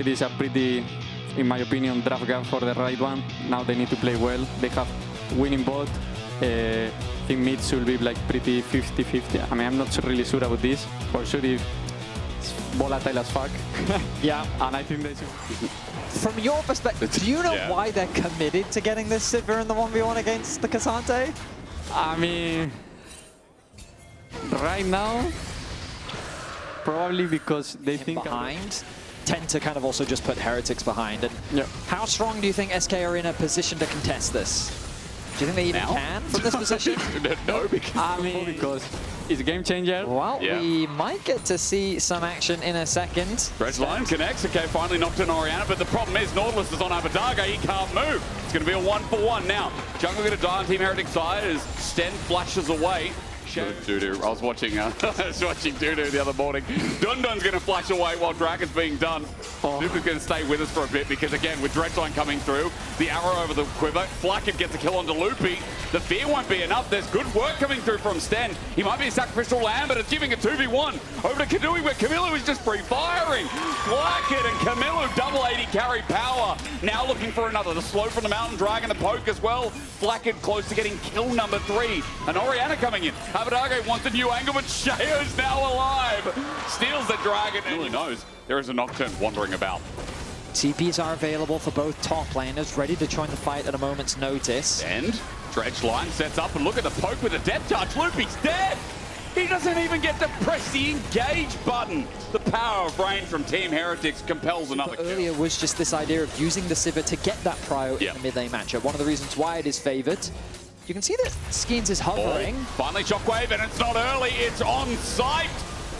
It is a pretty, in my opinion, draft gap for the right one. Now they need to play well. They have winning bot. I think mid should be like pretty 50-50. I mean, I'm not really sure about this. For sure, it's volatile as fuck. Yeah. And I think they should. From your perspective, do you know why they're committed to getting this Sivir in the 1v1 against the Kazante? I mean, right now, probably because they think behind. Tend to kind of also just put Heretics behind. And yeah. How strong do you think SK are in a position to contest this? Do you think they even can from this position? No, because it's a game changer. Well, we might get to see some action in a second. Line connects. Okay, finally knocked in Orianna, but the problem is Nautilus is on Abadaga. He can't move. It's going to be a 1-for-1 now. Jungle going to die on Team Heretics side as Sten flashes away. Dudu. I was watching Dudu the other morning. Dundun's going to flash away while Dragon's being done. Dudu's going to stay with us for a bit because, again, with Dredgeline coming through, the arrow over the quiver, Flackett gets a kill onto Loopy. The fear won't be enough. There's good work coming through from Sten. He might be a sacrificial lamb, but it's giving a 2v1 over to Kadui, where Camilo is just free-firing. Flackett and Camilo double 80 carry power. Now looking for another. The slow from the Mountain Dragon, the poke as well. Flackett close to getting kill number 3. And Orianna coming in. Abadaga wants a new angle, but Shea's now alive. Steals the Dragon, and who knows, there is a Nocturne wandering about. TPs are available for both top laners, ready to join the fight at a moment's notice. And Dredgeline sets up, and look at the poke with a death touch. Loopy's dead. He doesn't even get to press the engage button. The power of range from Team Heretics compels another kill. Earlier was just this idea of using the Sivir to get that prio in the mid-lane matchup. One of the reasons why it is favored. You can see that Skeens is hovering. Finally Shockwave, and it's not early, it's on site.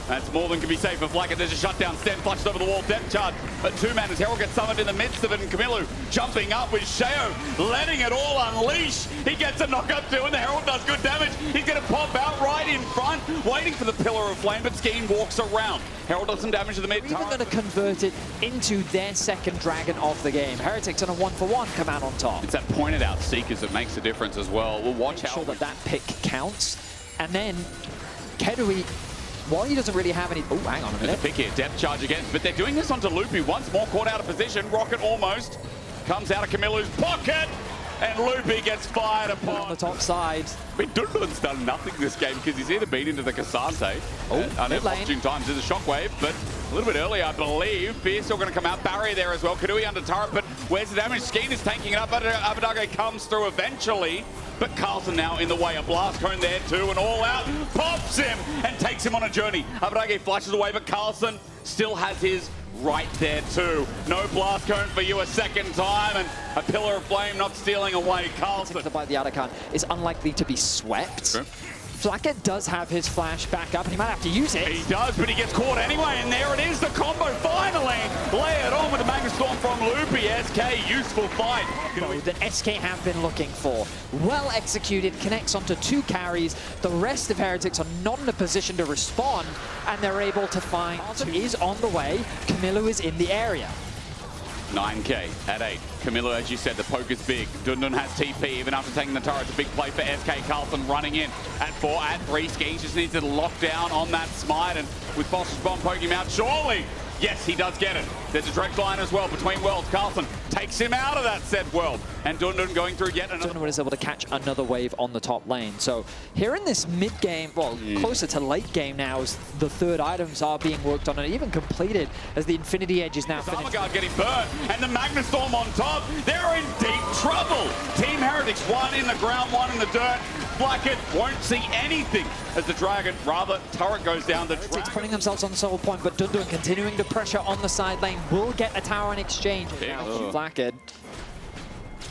That's more than can be safe for Flackett. There's a shutdown. Sten flushed over the wall, depth charge. But two-man as Herald gets summoned in the midst of it, and Camilo jumping up with Sheo, letting it all unleash. He gets a knockup too, and the Herald does good damage. He's going to pop out right in front, waiting for the Pillar of Flame, but Skeen walks around. Herald does some damage to the mid. We're even going to convert it into their second dragon of the game. Heretics on a 1-for-1 come out on top. It's that pointed out Seekers that makes the difference as well. We'll watch Make how sure that pick counts. And then Kedui, while he doesn't really have any... Oh, hang on a minute. There's a pick here, depth charge again. But they're doing this onto Loopy. Once more caught out of position. Rocket almost comes out of Camilo's pocket. And Loopy gets fired upon. On the top side. I mean, Dundun's done nothing this game because he's either been into the Kazante. I know opportune times there's a shockwave, but a little bit early, I believe. Fierce still going to come out. Barrier there as well. Kadui under turret, but where's the damage? Skeen is tanking it up. Abadaga comes through eventually. But Carlson now in the way. A blast cone there too, and all out. Pops him and takes him on a journey. Abadaga flashes away, but Carlson still has his right there too. No blast cone for you a second time, and a Pillar of Flame not stealing away Carlson. By the Adakan is unlikely to be swept. Okay. Flackett does have his flash back up, and he might have to use it. He does, but he gets caught anyway, and there it is, the combo finally. Lay it on with the Magnet Storm from Loopy. SK, useful fight. That SK have been looking for. Well executed, connects onto 2 carries. The rest of Heretics are not in a position to respond, and they're able to find... Carlson is on the way. Camilo is in the area. 9k at 8. Camilo, as you said, the poke is big. Dundun has TP even after taking the turret. It's a big play for SK. Carlson running in at 4, at 3. Skeens just needs to lock down on that smite, and with Foster's bomb poking him out, surely. Yes, he does get it. There's a direct line as well between worlds. Carlson takes him out of that said world. And Dundun going through yet another... Dundun is able to catch another wave on the top lane. So here in this mid-game, well, closer to late game now, as the third items are being worked on and even completed as the Infinity Edge is now finished. Armaguard getting burnt, and the Magnet Storm on top. They're in deep trouble. Team Heretics, 1 in the ground, 1 in the dirt. Flackett won't see anything as the Dragon, rather, turret goes down. The Heretics putting themselves on the sole point, but Dundun continuing to pressure on the side lane will get a tower in exchange. Now Flackett.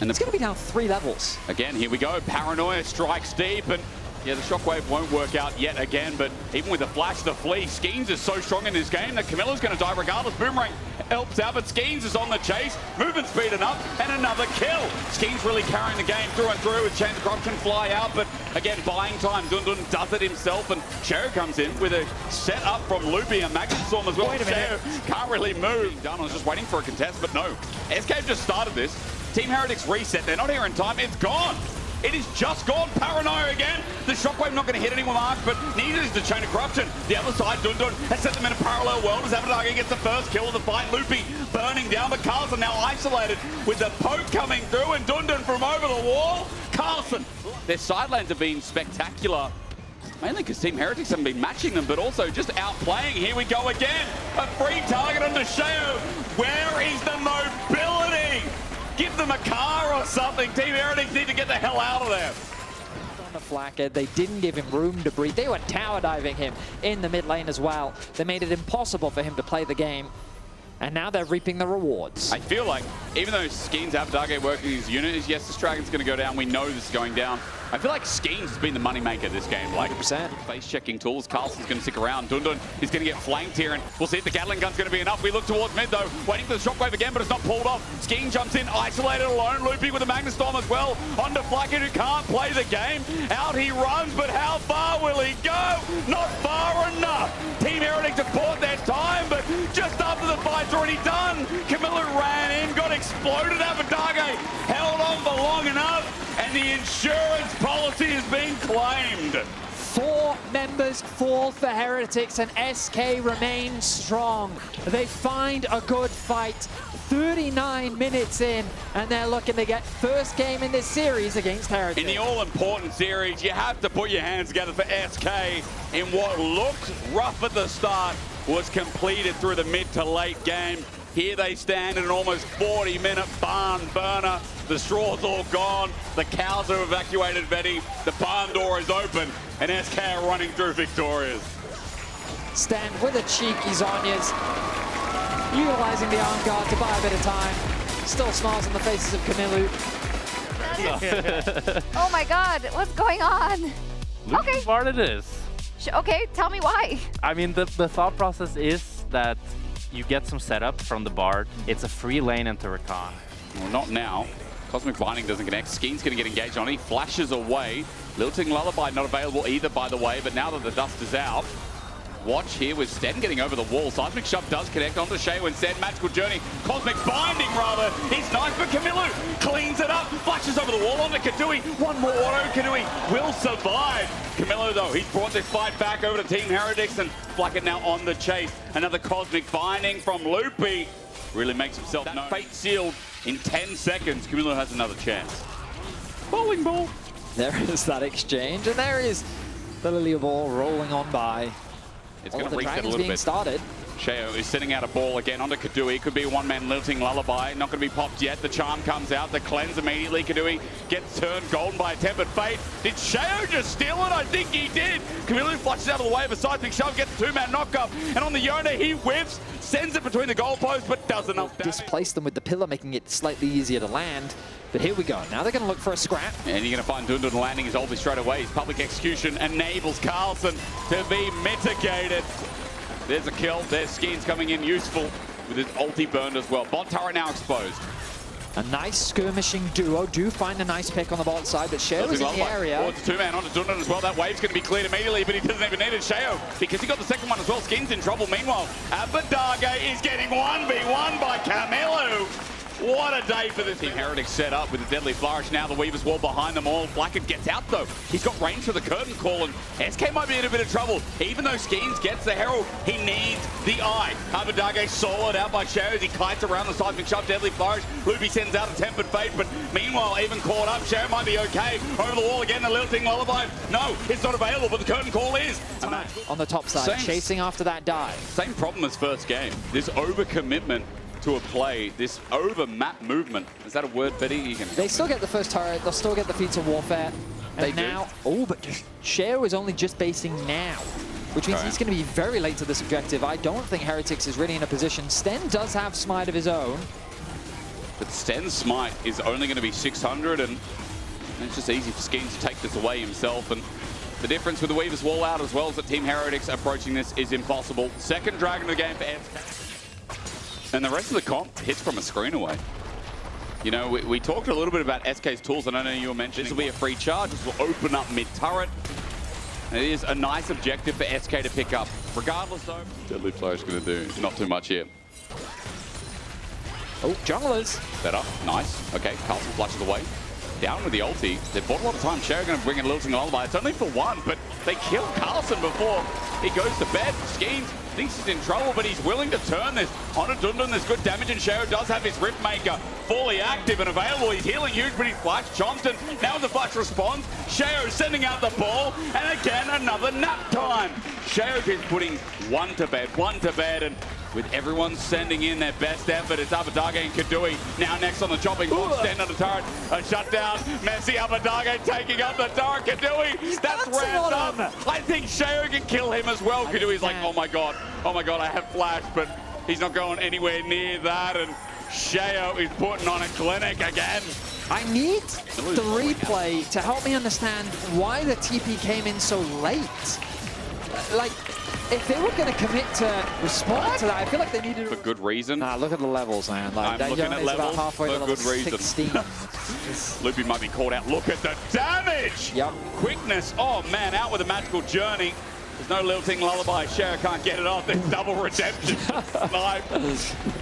And it's going to be down 3 levels. Again, here we go. Paranoia strikes deep, and yeah, the shockwave won't work out yet again, but even with the flash, the flee, Skeens is so strong in this game that Camilo's going to die regardless. Boomerang helps out, but Skeens is on the chase, moving speed enough, and another kill. Skeens really carrying the game through and through with Chains of Corruption fly out, but again, buying time. Dundun does it himself, and Shero comes in with a set up from Loopy and Magnet Storm as well. Wait a minute. Can't really move. Dun was just waiting for a contest, but no. SK just started this. Team Heretics reset. They're not here in time. It's gone. It is just gone paranoia again. The shockwave not going to hit anyone marked, but neither is the chain of corruption. The other side, Dundun has set them in a parallel world as Abadage gets the first kill of the fight. Loopy burning down, but Carlson now isolated with the poke coming through, and Dundun from over the wall. Carlson. Their side lanes have been spectacular. Mainly because Team Heretics haven't been matching them, but also just outplaying. Here we go again. A free target on Sheo. Where is the mobility? Give them a car or something. Team Heretics need to get the hell out of there. On the Flacker, they didn't give him room to breathe. They were tower diving him in the mid lane as well. They made it impossible for him to play the game. And now they're reaping the rewards. I feel like, even though Skeens Abadage working his unit is, yes, this Dragon's going to go down. We know this is going down. I feel like Skeens has been the moneymaker this game. Like 100%. Face-checking tools. Carlson's going to stick around. Dundun is going to get flanked here, and we'll see if the Gatling gun's going to be enough. We look towards mid, though, waiting for the shockwave again, but it's not pulled off. Skeen jumps in, isolated alone. Loopy with a Magnus Storm as well. Onto Flacken, who can't play the game. Out he runs, but how far will he go? Not far enough. Team Heretics have bought their time, but just after the fight's already done, Camilla ran in, got exploded. Abadage held on for long enough, and the insurance policy has been claimed. 4 members fall for Heretics, and SK remains strong. They find a good fight 39 minutes in, and they're looking to get first game in this series against Heretics. In the all-important series, you have to put your hands together for SK in what looked rough at the start, was completed through the mid to late game. Here they stand in an almost 40-minute barn burner. The straw's all gone. The cows have evacuated Vetti. The barn door is open, and SK are running through victorious. Stand with the cheeky Zonyas, utilizing the arm guard to buy a bit of time. Still smiles on the faces of Camilu. Oh my god, what's going on? Look Okay. how smart it is. Okay, tell me why. I mean, the thought process is that you get some setup from the Bard. It's a free lane into Rakan. Well, not now. Cosmic Binding doesn't connect. Skeen's going to get engaged on. He flashes away. Lilting Lullaby not available either, by the way, but now that the dust is out, watch here with Sten getting over the wall. Seismic Shove does connect onto Shea when Sten. Magical Journey. Cosmic Binding, rather. He's nice, but Camilu cleans it up. Flashes over the wall onto Kadui. One more auto. Kadui will survive. Camilu, though, he's brought this fight back over to Team Heretics, and Flacket now on the chase. Another Cosmic Binding from Loopy. Really makes himself known. Fate sealed in 10 seconds. Camilu has another chance. Bowling ball. There is that exchange, and there is the Lily Ball rolling on by. It's All going of to the reset a dragons little being bit. started. Sheo is sending out a ball again onto Kadui. Could be a one-man Lilting Lullaby. Not going to be popped yet. The charm comes out. The cleanse immediately. Kadui gets turned golden by a tempered fate. Did Sheo just steal it? I think he did. Camilu flushes out of the way of a seismic shove. Gets the 2-man knockup. And on the Yona, he whiffs. Sends it between the goalposts, but does enough damage. Displace them with the pillar, making it slightly easier to land. But here we go. Now they're going to look for a scrap. And you're going to find Dundun landing his ulti straight away. His public execution enables Carlson to be mitigated. There's a kill. There's Skeens coming in useful with his ulti burned as well. Bot turret now exposed. A nice skirmishing duo. Do find a nice pick on the bot side, but Sheo is in the area. Oh, it's a 2-man onto Dundun as well. That wave's going to be cleared immediately, but he doesn't even need it. Sheo, because he got the second one as well. Skeens in trouble. Meanwhile, Abadage is getting 1v1 by Camilu. What a day for this Team Heretics set up with a deadly flourish. Now the Weaver's Wall behind them all. Blackett gets out though. He's got range for the curtain call, and SK might be in a bit of trouble. Even though Skeens gets the Herald, he needs the eye. Abadage solid out by Sheo as he kites around the seismic shove. Deadly flourish. Loopy sends out a tempered fate, but meanwhile, even caught up. Sheo might be okay. Over the wall again, the Lilting Lullaby. No, it's not available, but the curtain call is. On the top side, chasing after that dive. Same problem as first game. This overcommitment to a play, this over-map movement. Is that a word, Betty? You can. They still get the first turret. They'll still get the feats of warfare. And They do. now, oh, but Sheo is only just basing now, which means he's going to be very late to this objective. I don't think Heretics is really in a position. Sten does have smite of his own. But Sten's smite is only going to be 600, and it's just easy for Skeens to take this away himself. And the difference with the Weaver's Wall out as well as that Team Heretics approaching this is impossible. Second Dragon of the game for SK. And the rest of the comp hits from a screen away. You know, we talked a little bit about SK's tools, and I know you were mentioning this will be a free charge. This will open up mid-turret. It is a nice objective for SK to pick up. Regardless, though, Deadly Flourish is going to do not too much here. Oh, junglers. Better. Nice. Okay, Carlson flushes away. down with the ulti. They've bought a lot of time. Shayo going to bring in Lilting Lullaby. It's only for one, but they kill Carlson before he goes to bed. Skeens thinks he's in trouble, but he's willing to turn this on a Dundun. There's good damage, and Shayo does have his Rift Maker fully active and available. He's healing huge, but he's flashed. Johnston, now the flash responds. Shayo sending out the ball, and again, another nap time. Shayo is putting one to bed, and with everyone sending in their best effort, it's Abadage and Kadui. Now next on the chopping block, stand on the turret. A shutdown. Messi, Abadage taking up the turret. Kadui, that's random. I think Shayo can kill him as well. Kadui's like, oh my god, I have flash, but he's not going anywhere near that. And Shayo is putting on a clinic again. I need the replay to help me understand why the TP came in so late. Like, if they were going to commit to respond to that, I feel like they needed... For good reason. Nah, look at the levels, man. Like, I'm looking at levels about halfway for to good reason. 16. Loopy might be called out. Look at the damage! Yep. Quickness. Oh, man, out with a magical journey. There's no Lilting Lullaby. Shayo can't get it off. There's double redemption. Snipe.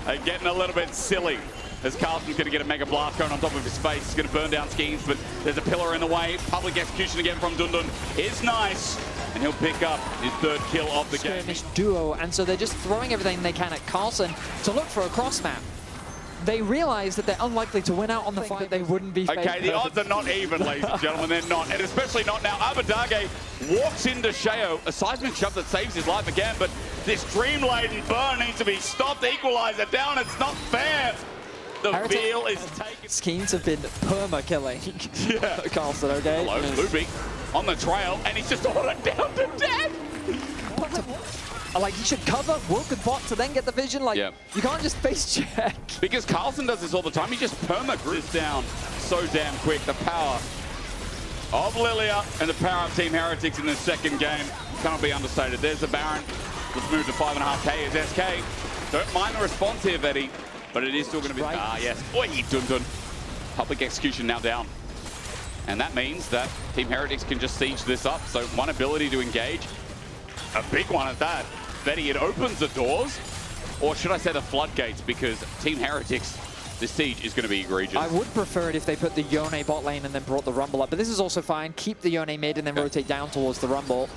They're getting a little bit silly. As Carlson's going to get a Mega Blast going on top of his face. He's going to burn down Skeens, but there's a pillar in the way. Public execution again from Dundun is nice. And he'll pick up his third kill of the game. Skirmish duo, and so they're just throwing everything they can at Carlson to look for a cross map. They realize that they're unlikely to win out on the fight, that they wouldn't be okay, the odds are not even, ladies and gentlemen. They're not, and especially not now. Abadage walks into Shayo, a seismic shove that saves his life again, but this dream-laden burn needs to be stopped. Equalizer down, it's not fair. The veal is taken. Skeens have been perma-killing Carlson, okay? Hello, Loopy on the trail, and he's just ordered down to death. Like, he should cover, work with bot to then get the vision. Like, you can't just face check. Because Carlson does this all the time. He just perma-groups down so damn quick. The power of Lilia and the power of Team Heretics in the second game cannot be understated. There's the Baron. Let's move to 5.5k as SK. Don't mind the response here, Vetty, but it is still going to be... yes. Oi, Dundun. Public execution now down. And that means that Team Heretics can just siege this up. So one ability to engage, a big one at that. Betty, it opens the doors, or should I say the floodgates, because Team Heretics, this siege is going to be egregious. I would prefer it if they put the Yone bot lane and then brought the Rumble up, but this is also fine. Keep the Yone mid and then rotate down towards the Rumble.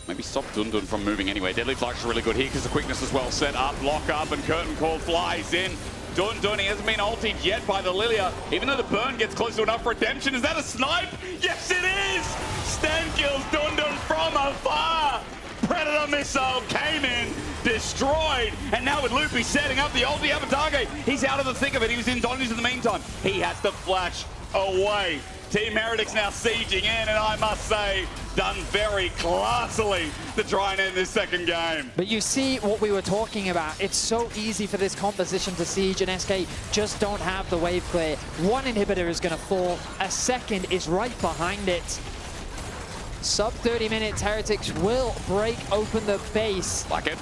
Maybe stop Dundun from moving anyway. Deadly Flux is really good here because the quickness is well set up. Lock up and Curtain Call flies in. Dundun, he hasn't been ultied yet by the Lilia, even though the burn gets close to enough redemption. Is that a snipe? Yes, it is! Stan kills Dundun from afar. Predator missile came in, destroyed, and now with Loopy setting up the ulti Abadage, he's out of the thick of it. He was in Donnies in the meantime. He has to flash away. Team Heretics now sieging in, and I must say, done very classily to try and end this second game. But you see what we were talking about. It's so easy for this composition to siege, and SK just don't have the wave clear. One inhibitor is going to fall, a second is right behind it. Sub 30 minutes, Heretics will break open the base. Like it.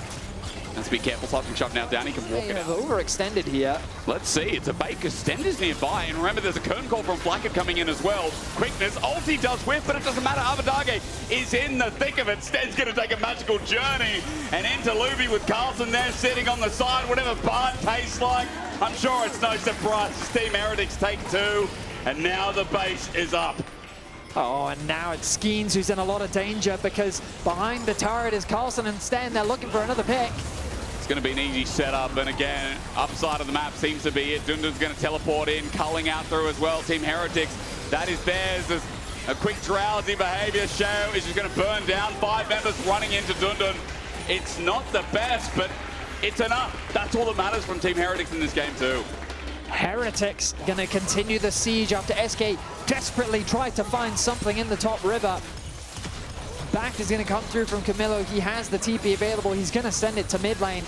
Let's be careful, Seismic Shove now down, he can walk it out. Overextended here. Let's see, it's a Baker. Stender's nearby, and remember there's a Curtain Call from Blackett coming in as well. Quickness, ulti does whiff, but it doesn't matter. Abadage is in the thick of it. Sten's going to take a magical journey, and into Luby with Carlson there sitting on the side. Whatever Bart tastes like, I'm sure it's no surprise. Team Heretics take two, and now the base is up. Oh, and now it's Skeens who's in a lot of danger because behind the turret is Carlson and Sten. They're looking for another pick. It's going to be an easy setup, and again, upside of the map seems to be it. Dundun's going to teleport in, culling out through as well. Team Heretics, that is theirs. There's a quick drowsy behavior. Shayo is just going to burn down. 5 members running into Dundun. It's not the best, but it's enough. That's all that matters from Team Heretics in this game too. Heretics going to continue the siege after SK desperately tried to find something in the top river. Back is going to come through from Camilo. He has the TP available. He's going to send it to mid lane.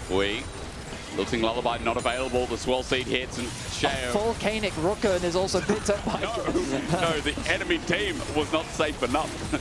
Lilting Lullaby not available. The swell seed hits, and Shayo. A full Kanik Rukun is also picked up by... No, the enemy team was not safe enough.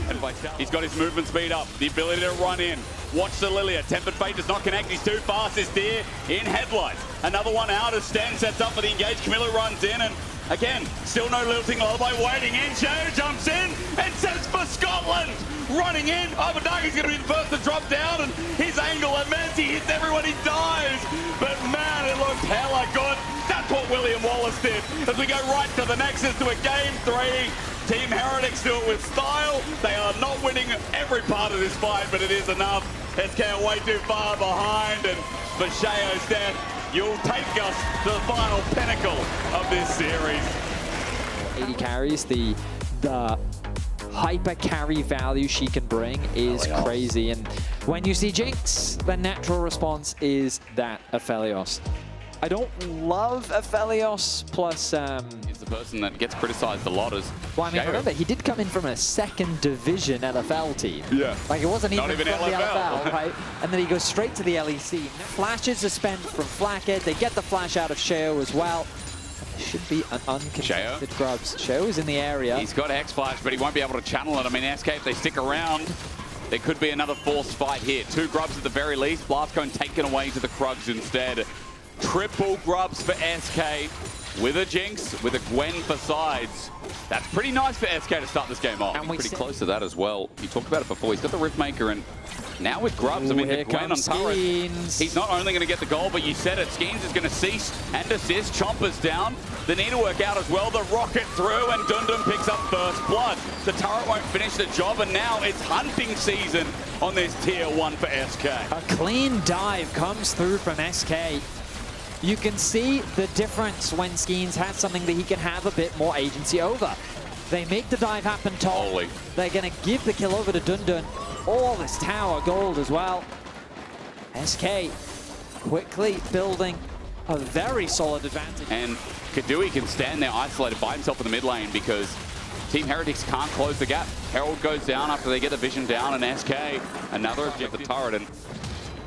And he's got his movement speed up, the ability to run in. Watch the Lilia. Tempered Fate does not connect. He's too fast. Is Deer in headlights. Another one out as Stan sets up for the engage. Camilo runs in, and again, still no Lilting Lullaby waiting in. Shayo jumps in and sets for Scotland. Running in. Abadage's going to be the first to drop down, and his angle immense. He hits everyone, he dies. But man, it looked hella good. That's what William Wallace did. as we go right to the Nexus to a Game 3. Team Heretics do it with style. They are not winning every part of this fight, but it is enough. SK are way too far behind, and for Shayo's death, you'll take us to the final pinnacle of this series. 80 carries, the hyper carry value she can bring is crazy. And when you see Jinx, the natural response is that Aphelios. I don't love Aphelios, plus... He's the person that gets criticized a lot as... Well, I mean, Shayo. remember, he did come in from a second division LFL team. Yeah. Like, it wasn't even, Not even from the LFL. LFL, right? And then he goes straight to the LEC. Flashes are spent from Flackhead. They get the flash out of Shayo as well. There should be an uncontested grubs. Shayo is in the area. He's got X-Flash, but he won't be able to channel it. I mean, SK, if they stick around, there could be another forced fight here. 2 grubs at the very least. Blast Cone taken away to the Krugs instead. Triple grubs for SK with a Jinx, with a Gwen for sides. That's pretty nice for SK to start this game off. And we're pretty close to that as well. You talked about it before. He's got the Riftmaker, and now with grubs, I mean, the Gwen on turret, he's not only going to get the goal, but you said it, Skeens is going to cease and assist. Chomper's down. The needlework out as well. The rocket through, and Dundun picks up first blood. The turret won't finish the job, and now it's hunting season on this tier 1 for SK. A clean dive comes through from SK. You can see the difference when Skeens has something that he can have a bit more agency over. They make the dive happen top. Holy. They're going to give the kill over to Dundun. All this tower gold as well. SK quickly building a very solid advantage. And Kadui can stand there isolated by himself in the mid lane because Team Heretics can't close the gap. Herald goes down after they get the vision down, and SK, another objective turret. And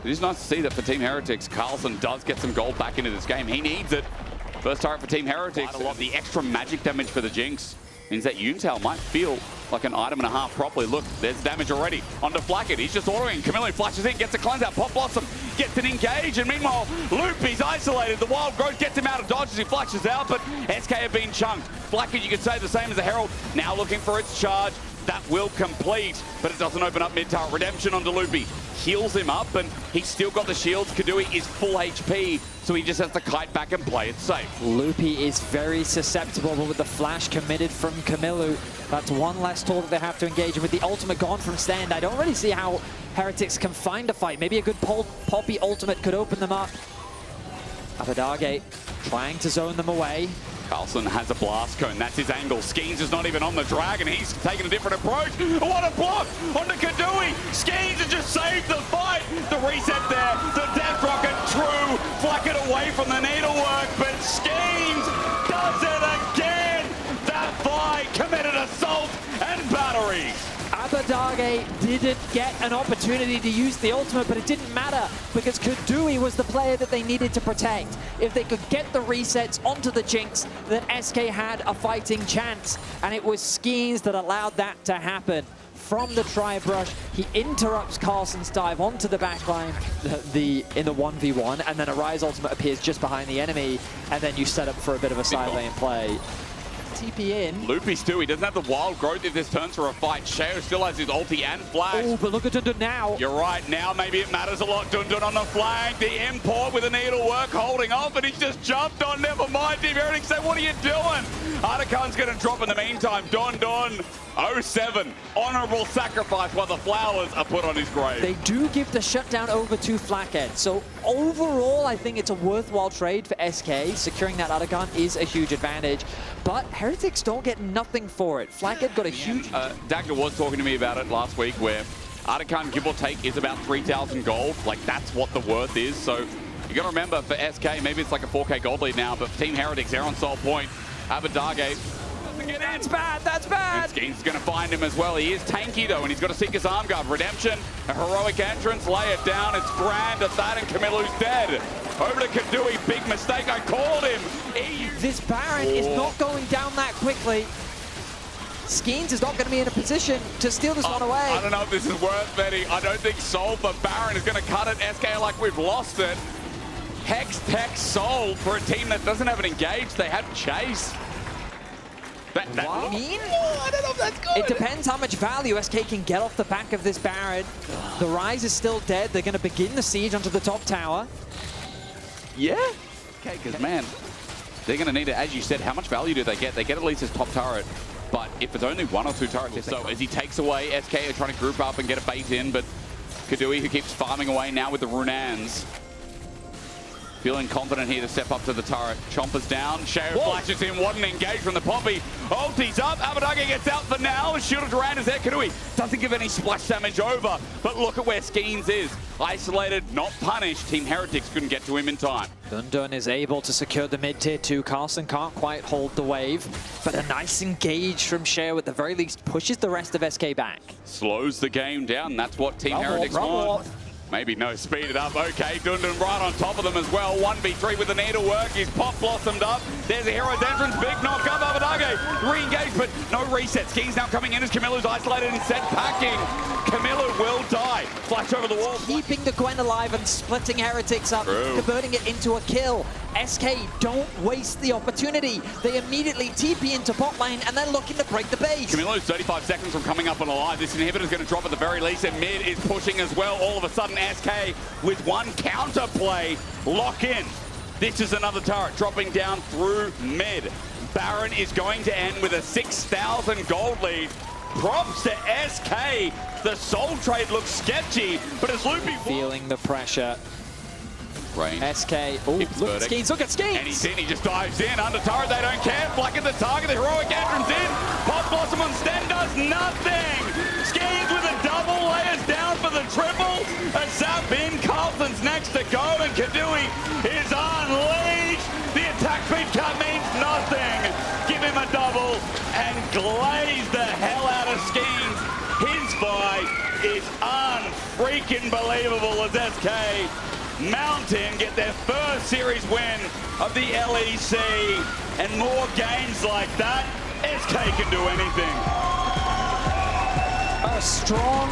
it is nice to see that for Team Heretics, Carlson does get some gold back into this game. He needs it. First turret for Team Heretics. A lot of the extra magic damage for the Jinx means that Yuntal might feel like an item and a half properly. Look, there's damage already onto Flackett. He's just ordering. Camilo flashes in, gets a cleanse out. Pop Blossom gets an engage, and meanwhile, Loopy's isolated. The Wild Growth gets him out of dodge as he flashes out, but SK have been chunked. Flackett, you could say the same as the Herald, now looking for its charge. That will complete, but it doesn't open up mid-tower. Redemption onto Loopy. Heals him up, and he's still got the shields. Kadui is full HP, so he just has to kite back and play it safe. Loopy is very susceptible, but with the flash committed from Kamilu, that's one less tool that they have to engage. And with the ultimate gone from Stand, I don't really see how Heretics can find a fight. Maybe a good Poppy ultimate could open them up. Abadage trying to zone them away. Carlson has a blast cone. That's his angle. Skeens is not even on the dragon. He's taking a different approach. What a block onto Kadui. Skeens has just saved the fight. The reset there. The death rocket true. Flack it away from the needlework, but Skeens does it again. That fight committed assault and batteries. Abadage didn't get an opportunity to use the ultimate, but it didn't matter because Kadui was the player that they needed to protect. If they could get the resets onto the Jinx, then SK had a fighting chance, and it was Skeens that allowed that to happen. From the tri-brush, he interrupts Carlson's dive onto the backline in the 1v1, and then a Rise ultimate appears just behind the enemy, and then you set up for a bit of a side lane play. TP in. Loopy's too. He doesn't have the Wild Growth if this turns for a fight. Shayo still has his ulti and flash. Oh, but look at Dundun now. You're right. Now maybe it matters a lot. Dundun on the flank. The import with the needlework holding off, and he's just jumped on. Never mind. Team Heretics say, what are you doing? Artican's going to drop in the meantime. Dundun, 07. Honorable sacrifice while the flowers are put on his grave. They do give the shutdown over to Flackhead. So overall, I think it's a worthwhile trade for SK. Securing that Artican is a huge advantage. But Heretics don't get nothing for it. Flackhead got a huge... Dagger was talking to me about it last week, where Artican, give or take, is about 3,000 gold. Like, that's what the worth is. So you got to remember, for SK, maybe it's like a 4K gold lead now, but for Team Heretics, they're on sole point. Abadage. That's bad, that's bad! And Skeens is going to find him as well. He is tanky, though, and he's got to seek his arm guard. Redemption, a heroic entrance, lay it down. It's grand at that, and Camilu's dead. Over to Kadui, big mistake, I called him. This Baron is not going down that quickly. Skeens is not going to be in a position to steal this one away. I don't know if this is worth betting. I don't think Soul for Baron is going to cut it. SK like we've lost it. Hex, Tech, Soul for a team that doesn't have an engage. They have Chase. I mean, I don't know if that's good. It depends how much value SK can get off the back of this Baron. The Rise is still dead. They're going to begin the siege onto the top tower. Yeah? Okay, because man, they're going to need it. As you said, how much value do they get? They get at least his top turret. But if it's only 1 or 2 turrets, so as he takes away, SK are trying to group up and get a bait in, but Kadui, who keeps farming away now with the Runans, feeling confident here to step up to the turret. Chompers down, Sheo flashes in, what an engage from the Poppy. Ulti's up, Abbedagge gets out for now, Shield of Durand is there, Kadui doesn't give any splash damage over, but look at where Skeens is. Isolated, not punished, Team Heretics couldn't get to him in time. Dundun is able to secure the mid-tier 2. Carlson can't quite hold the wave, but a nice engage from Sheo at the very least pushes the rest of SK back. Slows the game down, that's what Team Heretics want. Maybe no, speed it up. Okay, Dundun right on top of them as well. 1v3 with the needle work. He's pop blossomed up. There's a hero's entrance. Big knock up. Abbedagge re-engaged, but no reset. Skeens now coming in as Camilla's isolated and set packing. Camilla will die. Flash over the wall. Keeping the Gwen alive and splitting Heretics up, converting it into a kill. SK don't waste the opportunity. They immediately TP into bot lane and they're looking to break the base. Camilla's 35 seconds from coming up on alive. This inhibitor's going to drop at the very least, and mid is pushing as well. All of a sudden, SK with one counter play, lock in. This is another turret dropping down through mid. Baron is going to end with a 6,000 gold lead. Props to SK. The soul trade looks sketchy, but as Loopy feeling the pressure. Range. SK, oh, look at Skeens, look at Skeens! And he's in, he just dives in, under turret, they don't care, black at the target, the heroic entrance in, Pop Blossom on Sten does nothing! Skeens with a double, layers down for the triple, a zap in, Carlton's next to go, and Kadui is unleashed! The attack speed cut means nothing! Give him a double, and glaze the hell out of Skeens! His fight is unfreaking believable as SK Mountain get their first series win of the LEC, and more games like that, SK can do anything. A strong